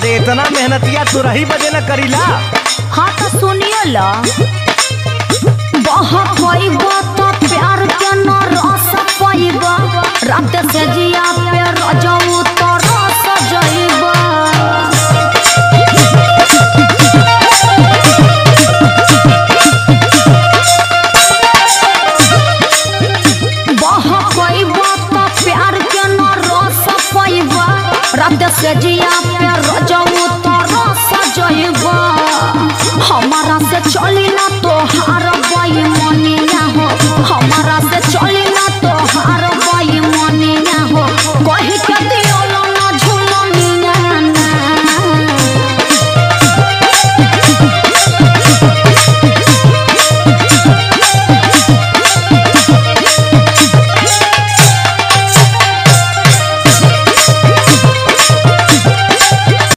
अरे इतना मेहनतिया तू रही बजे न करीला। हाँ तो सुनिए ला बहबा तो प्यार के न रस पाइबा रात से जिया पे रजऊ तो रस जइबा।